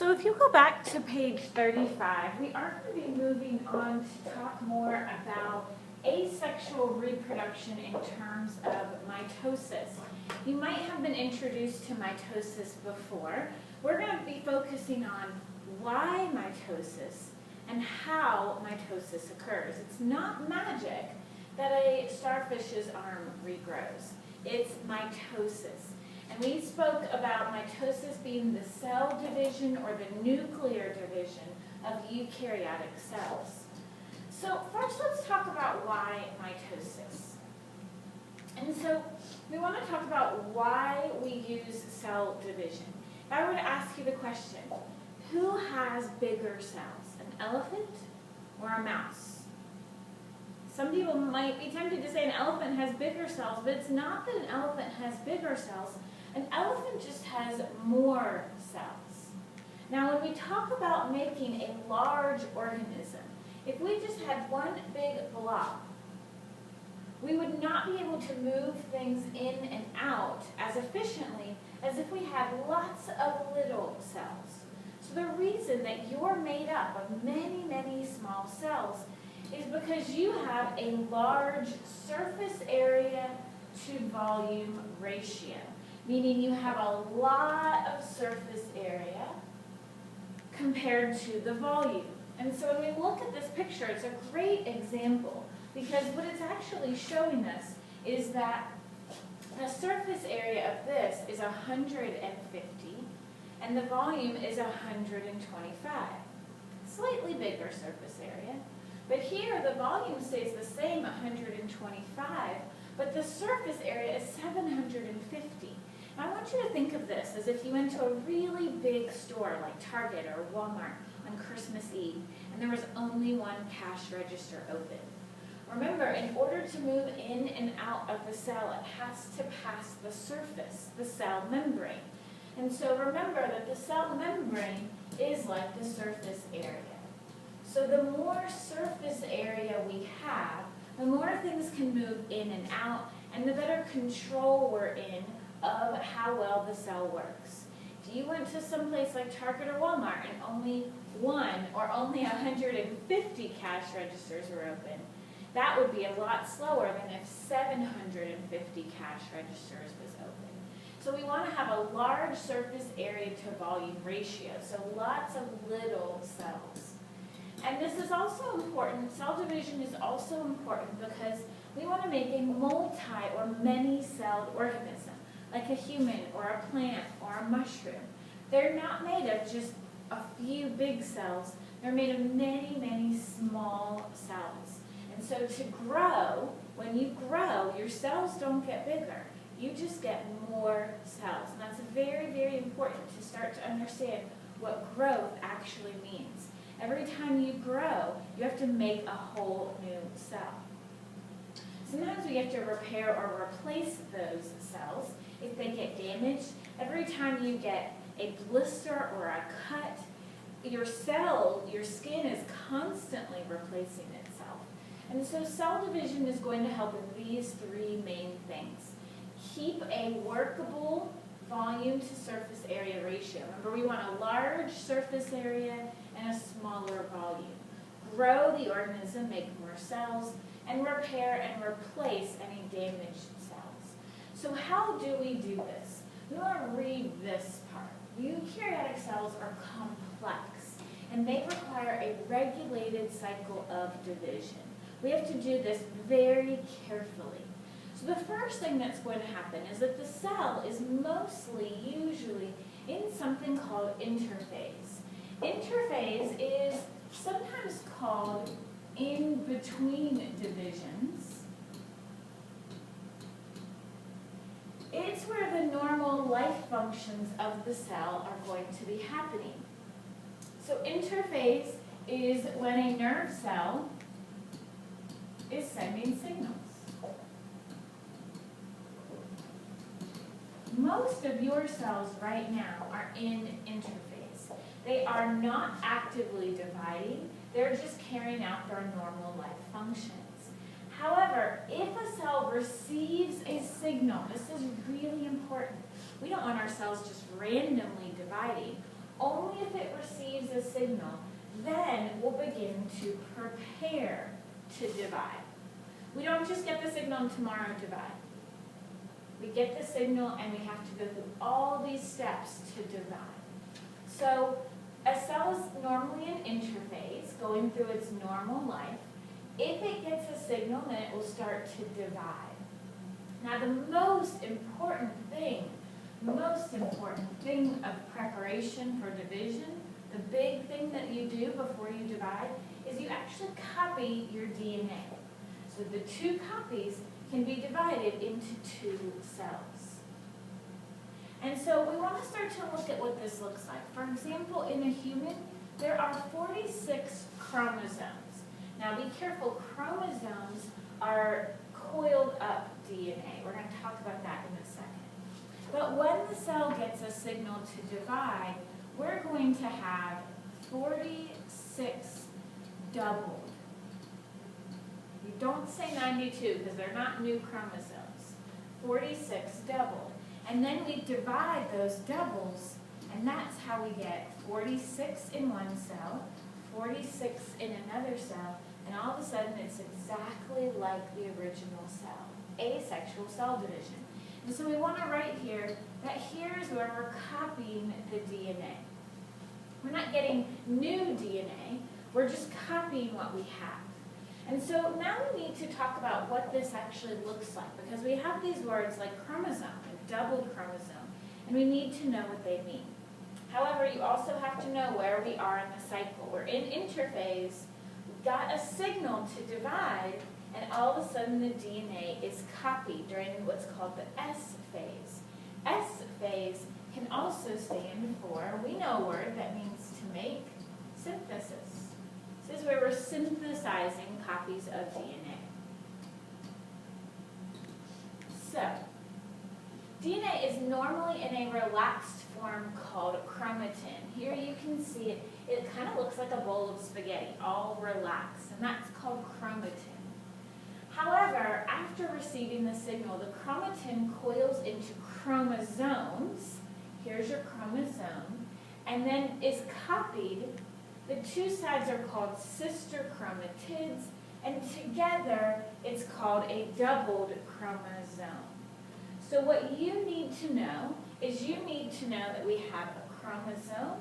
So if you go back to page 35, we are going to be moving on to talk more about asexual reproduction in terms of mitosis. You might have been introduced to mitosis before. We're going to be focusing on why mitosis and how mitosis occurs. It's not magic that a starfish's arm regrows. It's mitosis. And we spoke about mitosis being the cell division or the nuclear division of eukaryotic cells. So first let's talk about why mitosis. And so we want to talk about why we use cell division. If I were to ask you the question, who has bigger cells, an elephant or a mouse? Some people might be tempted to say an elephant has bigger cells, but it's not that an elephant has bigger cells. An elephant just has more cells. Now when we talk about making a large organism, if we just had one big blob, we would not be able to move things in and out as efficiently as if we had lots of little cells. So the reason that you're made up of many, many small cells is because you have a large surface area to volume ratio, meaning you have a lot of surface area compared to the volume. And so when we look at this picture, it's a great example because what it's actually showing us is that the surface area of this is 150 and the volume is 125. Slightly bigger surface area. But here the volume stays the same, 125, but the surface area is 750. Now I want you to think of this as if you went to a really big store like Target or Walmart on Christmas Eve and there was only one cash register open. Remember, in order to move in and out of the cell, it has to pass the surface, the cell membrane. And so remember that the cell membrane is like the surface area. So the more surface area we have, the more things can move in and out, and the better control we're in of how well the cell works. If you went to some place like Target or Walmart and only one or only 150 cash registers were open, that would be a lot slower than if 750 cash registers was open. So we want to have a large surface area to volume ratio, so lots of little cells. And this is also important, cell division is also important because we want to make a multi or many-celled organism, like a human or a plant or a mushroom. They're not made of just a few big cells, they're made of many, many small cells. And so to grow, when you grow, your cells don't get bigger. You just get more cells. And that's very, very important to start to understand what growth actually means. Every time you grow, you have to make a whole new cell. Sometimes we have to repair or replace those cells if they get damaged. Every time you get a blister or a cut, your skin is constantly replacing itself. And so cell division is going to help with these three main things. Keep a workable volume to surface area ratio. Remember, we want a large surface area and a smaller volume. Grow the organism, make more cells, and repair and replace any damaged cells. So how do we do this? We want to read this part. Eukaryotic cells are complex, and they require a regulated cycle of division. We have to do this very carefully. So the first thing that's going to happen is that the cell is usually in something called interphase. Interphase is sometimes called in between divisions. It's where the normal life functions of the cell are going to be happening. So interphase is when a nerve cell is sending signals. Most of your cells right now are in interphase. They are not actively dividing, they're just carrying out their normal life functions. However, if a cell receives a signal, this is really important. We don't want our cells just randomly dividing. Only if it receives a signal, then we'll begin to prepare to divide. We don't just get the signal and tomorrow divide. We get the signal and we have to go through all these steps to divide. So a cell is normally an interphase going through its normal life. If it gets a signal, then it will start to divide. Now the most important thing of preparation for division, the big thing that you do before you divide, is you actually copy your DNA. So the two copies can be divided into two cells. And so we want to start to look at what this looks like. For example, in a human, there are 46 chromosomes. Now be careful, chromosomes are coiled up DNA. We're going to talk about that in a second. But when the cell gets a signal to divide, we're going to have 46 doubled. You don't say 92 because they're not new chromosomes. 46 doubled. And then we divide those doubles, and that's how we get 46 in one cell, 46 in another cell, and all of a sudden it's exactly like the original cell, asexual cell division. And so we want to write here that here's where we're copying the DNA. We're not getting new DNA, we're just copying what we have. And so now we need to talk about what this actually looks like, because we have these words like chromosome and doubled chromosome, and we need to know what they mean. However, you also have to know where we are in the cycle. We're in interphase, we got a signal to divide, and all of a sudden the DNA is copied during what's called the S phase. S phase can also stand for, we know a word that means to make, synthesis. This is where we're synthesizing copies of DNA. So, DNA is normally in a relaxed form called chromatin. Here you can see it. It kind of looks like a bowl of spaghetti, all relaxed, and that's called chromatin. However, after receiving the signal, the chromatin coils into chromosomes. Here's your chromosome, and then is copied. The two sides are called sister chromatids, and together it's called a doubled chromosome. So what you need to know is you need to know that we have a chromosome,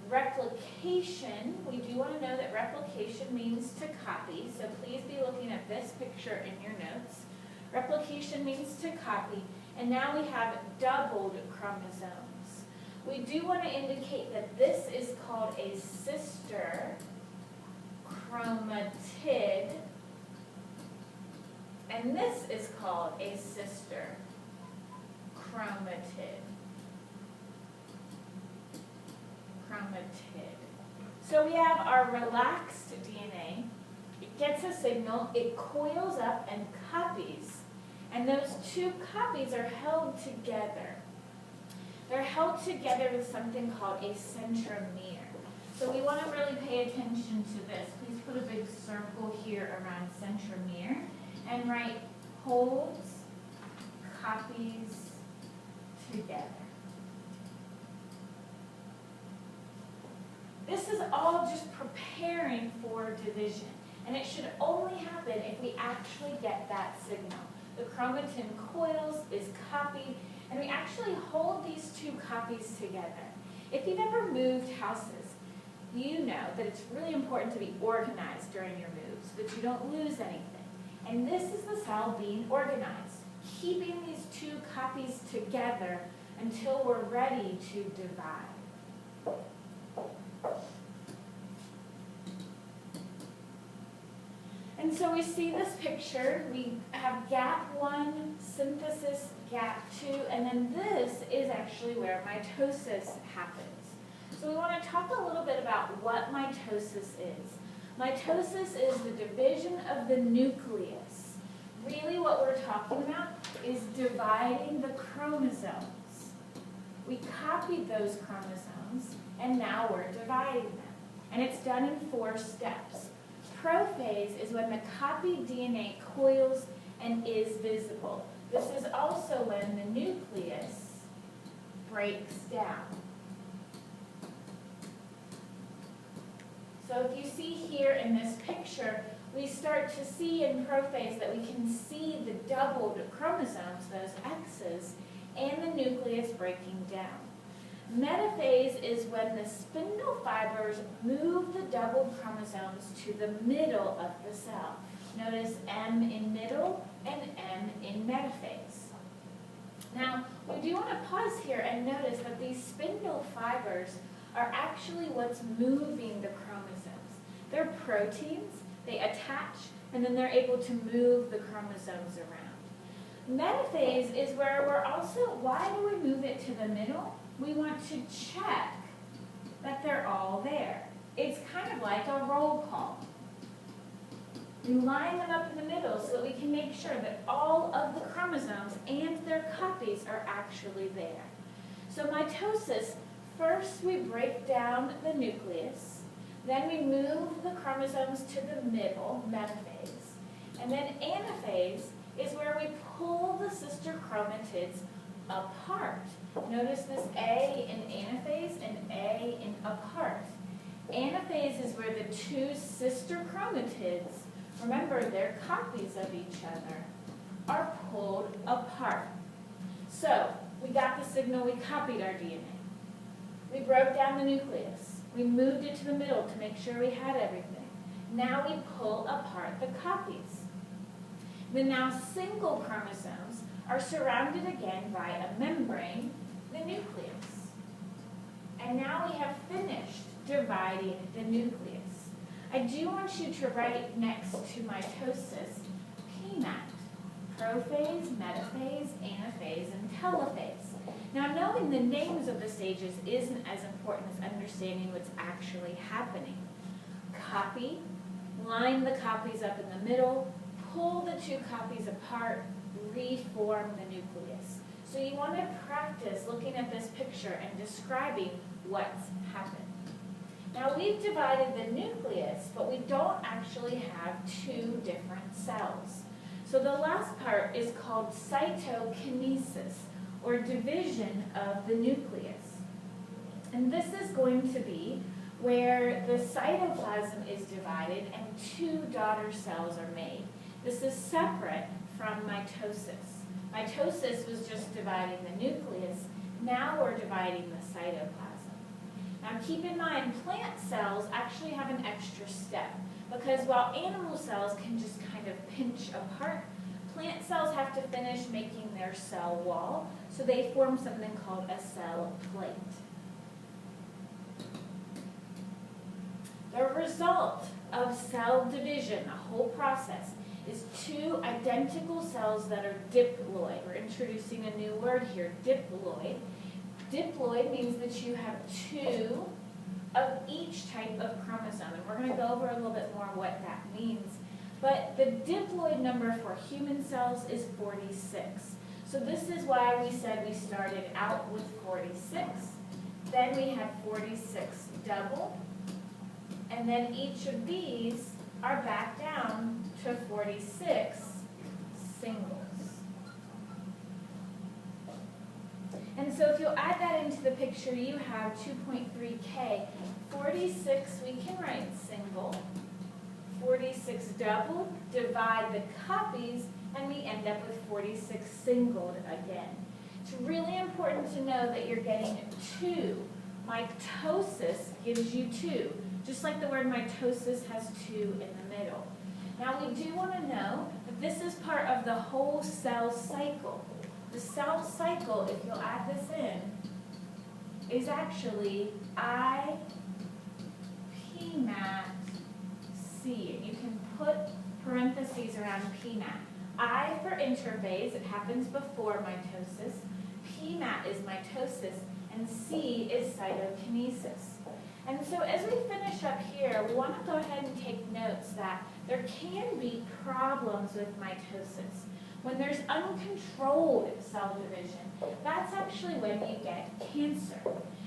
replication. We do want to know that replication means to copy, so please be looking at this picture in your notes. Replication means to copy, and now we have doubled chromosomes. We do want to indicate that this is called a sister chromatid, and this is called a sister chromatid. So we have our relaxed DNA. It gets a signal, it coils up and copies, and those two copies are held together. They're held together with something called a centromere. So we want to really pay attention to this. Please put a big circle here around centromere and write holds, copies together. This is all just preparing for division, and it should only happen if we actually get that signal. The chromatin coils, is copied, and we actually hold these two copies together. If you've ever moved houses, you know that it's really important to be organized during your moves so that you don't lose anything. And this is the cell being organized, keeping these two copies together until we're ready to divide. And so we see this picture. We have gap 1, synthesis, gap 2, and then this is actually where mitosis happens. So we want to talk a little bit about what mitosis is. Mitosis is the division of the nucleus. Really what we're talking about is dividing the chromosomes. We copied those chromosomes, and now we're dividing them. And it's done in 4 steps. Prophase is when the copied DNA coils and is visible. This is also when the nucleus breaks down. So if you see here in this picture, we start to see in prophase that we can see the doubled chromosomes, those X's, and the nucleus breaking down. Metaphase is when the spindle fibers move the doubled chromosomes to the middle of the cell. Notice M in middle and M in metaphase. Now, we do want to pause here and notice that these spindle fibers are actually what's moving the chromosomes. They're proteins, they attach, and then they're able to move the chromosomes around. Metaphase is where we're also, why do we move it to the middle? We want to check that they're all there. It's kind of like a roll call. We line them up in the middle so that we can make sure that all of the chromosomes and their copies are actually there. So mitosis, first we break down the nucleus, then we move the chromosomes to the middle, metaphase, and then anaphase is where we pull the sister chromatids apart. Notice this A in anaphase and A in apart. Anaphase is where the two sister chromatids, remember they're copies of each other, are pulled apart. So we got the signal, we copied our DNA. We broke down the nucleus. We moved it to the middle to make sure we had everything. Now we pull apart the copies. The now single chromosomes are surrounded again by a membrane, the nucleus. And now we have finished dividing the nucleus. I do want you to write next to mitosis, PMAT, prophase, metaphase, anaphase, and telophase. Now, knowing the names of the stages isn't as important as understanding what's actually happening. Copy, line the copies up in the middle, pull the two copies apart, reform the nucleus. So you want to practice looking at this picture and describing what's happened. Now we've divided the nucleus, but we don't actually have two different cells. So the last part is called cytokinesis, or division of the nucleus. And this is going to be where the cytoplasm is divided and two daughter cells are made. This is separate from mitosis. Mitosis was just dividing the nucleus. Now we're dividing the cytoplasm. Now keep in mind, plant cells actually have an extra step, because while animal cells can just kind of pinch apart, plant cells have to finish making their cell wall, so they form something called a cell plate. The result of cell division, a whole process, is two identical cells that are diploid. We're introducing a new word here, diploid. Diploid means that you have two of each type of chromosome, and we're going to go over a little bit more what that means. But the diploid number for human cells is 46. So this is why we said we started out with 46, then we have 46 double, and then each of these are back down to 46 singles. And so if you'll add that into the picture, you have 2.3K. 46, we can write single. 46 double, divide the copies, and we end up with 46 singled again. It's really important to know that you're getting two. Mitosis gives you two, just like the word mitosis has two in the middle. Now we do want to know that this is part of the whole cell cycle. The cell cycle, if you'll add this in, is actually I, PMAT, C. And you can put parentheses around PMAT. I for interphase, it happens before mitosis. PMAT is mitosis, and C is cytokinesis. And so as we finish up here, we want to go ahead and take notes that there can be problems with mitosis. When there's uncontrolled cell division, that's actually when you get cancer.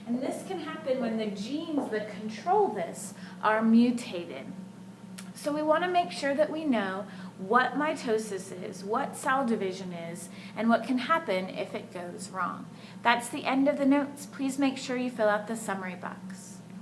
And this can happen when the genes that control this are mutated. So we want to make sure that we know what mitosis is, what cell division is, and what can happen if it goes wrong. That's the end of the notes. Please make sure you fill out the summary box.